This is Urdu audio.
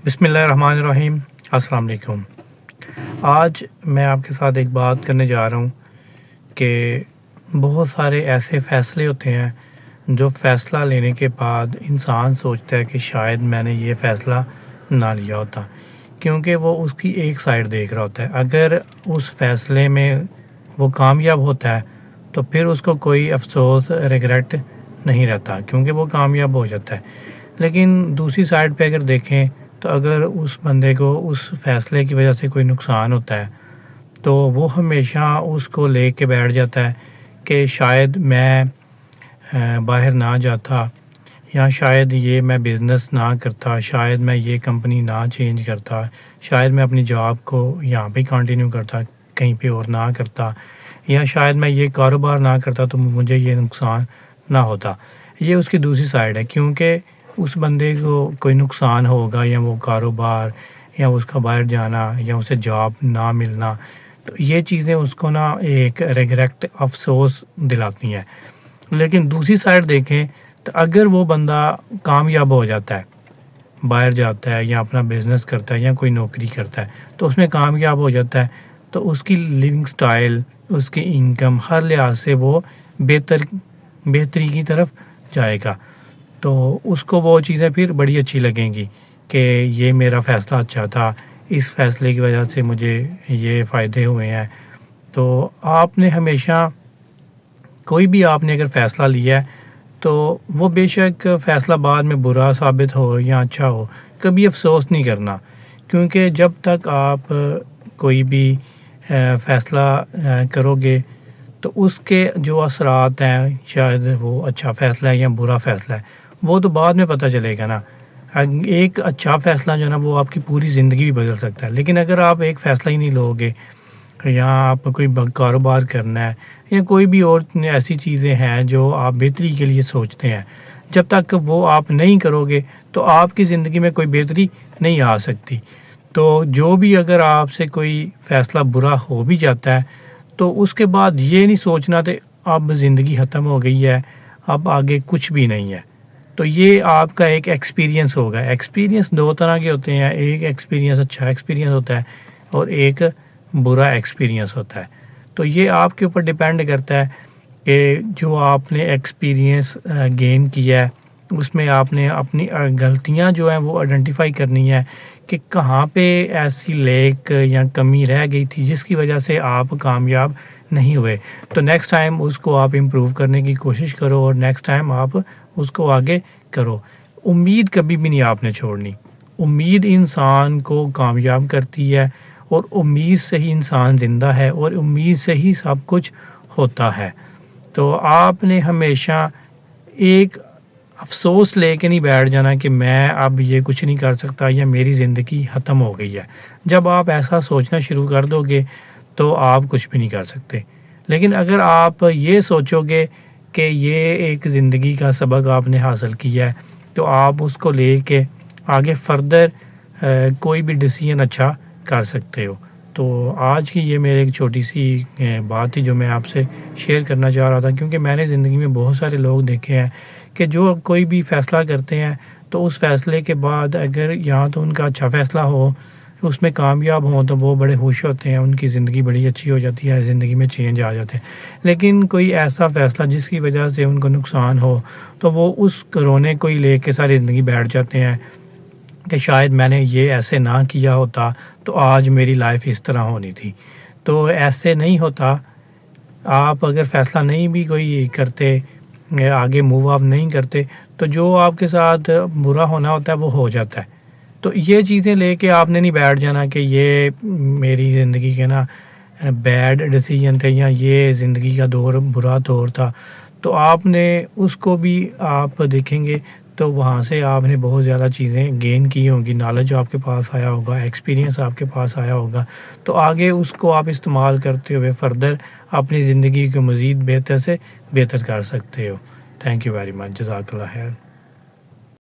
بسم اللہ الرحمن الرحیم۔ السلام علیکم۔ آج میں آپ کے ساتھ ایک بات کرنے جا رہا ہوں کہ بہت سارے ایسے فیصلے ہوتے ہیں جو فیصلہ لینے کے بعد انسان سوچتا ہے کہ شاید میں نے یہ فیصلہ نہ لیا ہوتا، کیونکہ وہ اس کی ایک سائڈ دیکھ رہا ہوتا ہے۔ اگر اس فیصلے میں وہ کامیاب ہوتا ہے تو پھر اس کو کوئی افسوس ریگریٹ نہیں رہتا، کیونکہ وہ کامیاب ہو جاتا ہے۔ لیکن دوسری سائڈ پہ اگر دیکھیں تو اگر اس بندے کو اس فیصلے کی وجہ سے کوئی نقصان ہوتا ہے تو وہ ہمیشہ اس کو لے کے بیٹھ جاتا ہے کہ شاید میں باہر نہ جاتا، یا شاید یہ میں بزنس نہ کرتا، شاید میں یہ کمپنی نہ چینج کرتا، شاید میں اپنی جاب کو یہاں پہ کنٹینیو کرتا، کہیں پہ اور نہ کرتا، یا شاید میں یہ کاروبار نہ کرتا تو مجھے یہ نقصان نہ ہوتا۔ یہ اس کی دوسری سائڈ ہے، کیونکہ اس بندے کو کوئی نقصان ہوگا، یا وہ کاروبار، یا اس کا باہر جانا، یا اسے جاب نہ ملنا، تو یہ چیزیں اس کو نا ایک ریگریٹ افسوس دلاتی ہیں۔ لیکن دوسری سائڈ دیکھیں تو اگر وہ بندہ کامیاب ہو جاتا ہے، باہر جاتا ہے یا اپنا بزنس کرتا ہے یا کوئی نوکری کرتا ہے تو اس میں کامیاب ہو جاتا ہے، تو اس کی لیونگ سٹائل، اس کی انکم، ہر لحاظ سے وہ بہتری کی طرف جائے گا۔ تو اس کو وہ چیزیں پھر بڑی اچھی لگیں گی کہ یہ میرا فیصلہ اچھا تھا، اس فیصلے کی وجہ سے مجھے یہ فائدے ہوئے ہیں۔ تو آپ نے ہمیشہ کوئی بھی آپ نے اگر فیصلہ لیا ہے تو وہ بے شک فیصلہ بعد میں برا ثابت ہو یا اچھا ہو، کبھی افسوس نہیں کرنا، کیونکہ جب تک آپ کوئی بھی فیصلہ کرو گے تو اس کے جو اثرات ہیں، شاید وہ اچھا فیصلہ ہے یا برا فیصلہ ہے، وہ تو بعد میں پتہ چلے گا نا۔ ایک اچھا فیصلہ جو ہے نا وہ آپ کی پوری زندگی بھی بدل سکتا ہے، لیکن اگر آپ ایک فیصلہ ہی نہیں لو گے، یا آپ کوئی کاروبار کرنا ہے یا کوئی بھی اور ایسی چیزیں ہیں جو آپ بہتری کے لیے سوچتے ہیں، جب تک وہ آپ نہیں کرو گے تو آپ کی زندگی میں کوئی بہتری نہیں آ سکتی۔ تو جو بھی اگر آپ سے کوئی فیصلہ برا ہو بھی جاتا ہے تو اس کے بعد یہ نہیں سوچنا کہ اب زندگی ختم ہو گئی ہے، اب آگے کچھ بھی نہیں ہے۔ تو یہ آپ کا ایک ایکسپیرینس ہوگا۔ ایکسپیرینس دو طرح کے ہوتے ہیں، ایک ایکسپیرینس اچھا ایکسپیرینس ہوتا ہے اور ایک برا ایکسپیرینس ہوتا ہے۔ تو یہ آپ کے اوپر ڈیپینڈ کرتا ہے کہ جو آپ نے ایکسپیرینس گین کیا ہے اس میں آپ نے اپنی غلطیاں جو ہیں وہ آئیڈینٹیفائی کرنی ہے کہ کہاں پہ ایسی لیک یا کمی رہ گئی تھی جس کی وجہ سے آپ کامیاب نہیں ہوئے۔ تو نیکسٹ ٹائم اس کو آپ امپروو کرنے کی کوشش کرو، اور نیکسٹ ٹائم آپ اس کو آگے کرو۔ امید کبھی بھی نہیں آپ نے چھوڑنی۔ امید انسان کو کامیاب کرتی ہے، اور امید سے ہی انسان زندہ ہے، اور امید سے ہی سب کچھ ہوتا ہے۔ تو آپ نے ہمیشہ ایک افسوس لے کے نہیں بیٹھ جانا کہ میں اب یہ کچھ نہیں کر سکتا یا میری زندگی ختم ہو گئی ہے۔ جب آپ ایسا سوچنا شروع کر دو گے تو آپ کچھ بھی نہیں کر سکتے۔ لیکن اگر آپ یہ سوچو گے کہ یہ ایک زندگی کا سبق آپ نے حاصل کیا ہے تو آپ اس کو لے کے آگے فردر کوئی بھی ڈیسیژن اچھا کر سکتے ہو۔ تو آج کی یہ میرے ایک چھوٹی سی بات تھی جو میں آپ سے شیئر کرنا چاہ رہا تھا، کیونکہ میں نے زندگی میں بہت سارے لوگ دیکھے ہیں کہ جو کوئی بھی فیصلہ کرتے ہیں تو اس فیصلے کے بعد اگر یا تو ان کا اچھا فیصلہ ہو، اس میں کامیاب ہوں، تو وہ بڑے خوش ہوتے ہیں، ان کی زندگی بڑی اچھی ہو جاتی ہے، زندگی میں چینج آ جاتے ہیں۔ لیکن کوئی ایسا فیصلہ جس کی وجہ سے ان کو نقصان ہو تو وہ اس رونے کو ہی لے کے ساری زندگی بیٹھ جاتے ہیں کہ شاید میں نے یہ ایسے نہ کیا ہوتا تو آج میری لائف اس طرح ہونی تھی۔ تو ایسے نہیں ہوتا۔ آپ اگر فیصلہ نہیں بھی کوئی کرتے، آگے موو آپ نہیں کرتے، تو جو آپ کے ساتھ برا ہونا ہوتا ہے وہ ہو جاتا ہے۔ تو یہ چیزیں لے کے آپ نے نہیں بیٹھ جانا کہ یہ میری زندگی کے نا بیڈ ڈیسیژن تھے، یا یہ زندگی کا دور برا دور تھا۔ تو آپ نے اس کو بھی آپ دیکھیں گے تو وہاں سے آپ نے بہت زیادہ چیزیں گین کی ہوں گی، نالج آپ کے پاس آیا ہوگا، ایکسپیرینس آپ کے پاس آیا ہوگا، تو آگے اس کو آپ استعمال کرتے ہوئے فردر اپنی زندگی کو مزید بہتر سے بہتر کر سکتے ہو۔ تھینک یو ویری مچ، جزاک اللہ خیر۔